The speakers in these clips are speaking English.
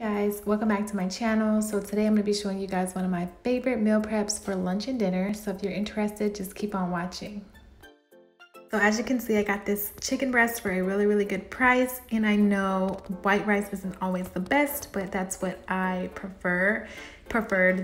Guys, welcome back to my channel. So today I'm going to be showing you guys one of my favorite meal preps for lunch and dinner. So if you're interested, just keep on watching. So as you can see, I got this chicken breast for a really good price, and I know white rice isn't always the best, but that's what I preferred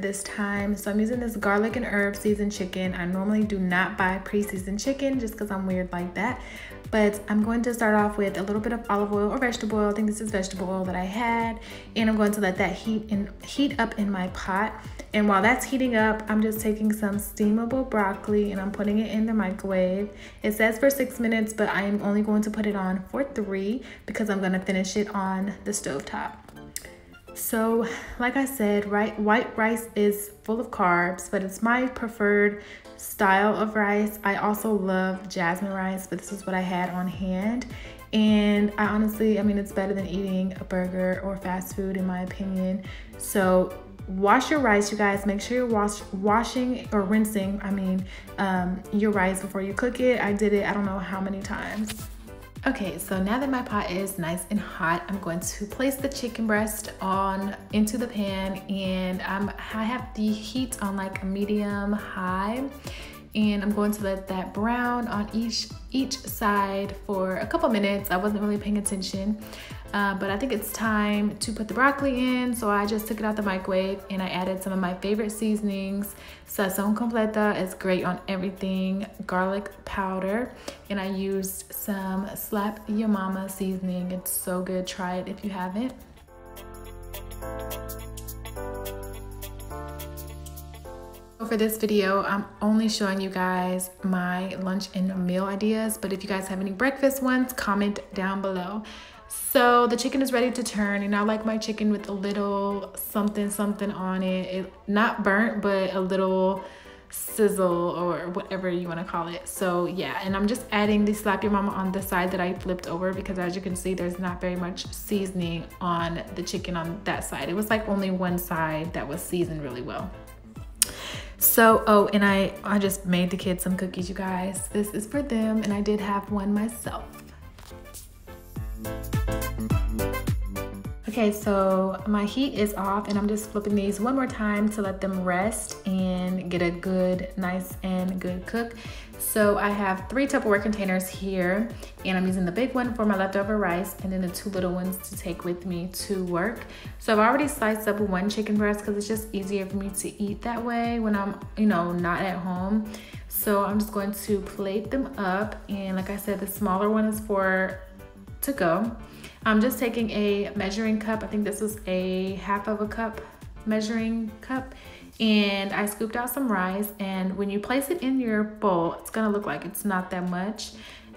this time. So I'm using this garlic and herb seasoned chicken. I normally do not buy pre-seasoned chicken just because I'm weird like that, but I'm going to start off with a little bit of olive oil or vegetable oil. I think this is vegetable oil that I had, and I'm going to let that heat up in my pot. And while that's heating up, I'm just taking some steamable broccoli and I'm putting it in the microwave. It says for 6 minutes, but I am only going to put it on for 3 because I'm going to finish it on the stovetop. So like I said, white rice is full of carbs, but it's my preferred style of rice. I also love jasmine rice, but this is what I had on hand. And I honestly, it's better than eating a burger or fast food in my opinion. So wash your rice, you guys. Make sure you're washing or rinsing, your rice before you cook it. I did it, I don't know how many times. Okay, so now that my pot is nice and hot, I'm going to place the chicken breast into the pan, and I have the heat on like a medium high, and I'm going to let that brown on each side for a couple minutes. I wasn't really paying attention, but I think it's time to put the broccoli in. So I just took it out the microwave and I added some of my favorite seasonings. Sazon completa is great on everything. Garlic powder, and I used some Slap Your Mama seasoning. It's so good. Try it if you haven't. For this video, I'm only showing you guys my lunch and meal ideas, but if you guys have any breakfast ones, comment down below. So the chicken is ready to turn, and I like my chicken with a little something on it. Not burnt, but a little sizzle or whatever you want to call it. So yeah, and I'm just adding the Slap Your Mama on the side that I flipped over because as you can see, there's not very much seasoning on the chicken on that side. It was like only one side that was seasoned really well. So, oh, and I just made the kids some cookies, you guys. This is for them, and I did have one myself. Okay, so my heat is off, and I'm just flipping these one more time to let them rest and get a good, nice and good cook. So I have 3 Tupperware containers here, and I'm using the big one for my leftover rice and then the 2 little ones to take with me to work. So I've already sliced up 1 chicken breast because it's just easier for me to eat that way when I'm, not at home. So I'm just going to plate them up, and like I said, the smaller one is to go. I'm just taking a measuring cup. I think this was a half of a cup measuring cup, and I scooped out some rice, and when you place it in your bowl, it's gonna look like it's not that much,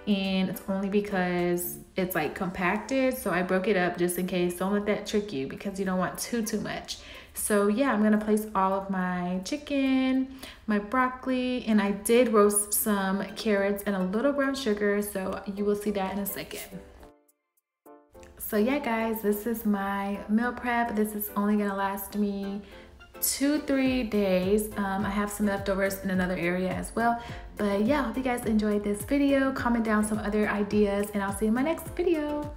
and it's only because it's like compacted. So I broke it up just in case. Don't let that trick you because you don't want too much. So yeah, I'm gonna place all of my chicken, my broccoli, and I did roast some carrots and a little brown sugar, so you will see that in a second. So yeah, guys, this is my meal prep. This is only gonna last me 2-3 days. I have some leftovers in another area as well. But yeah, I hope you guys enjoyed this video. Comment down some other ideas, and I'll see you in my next video.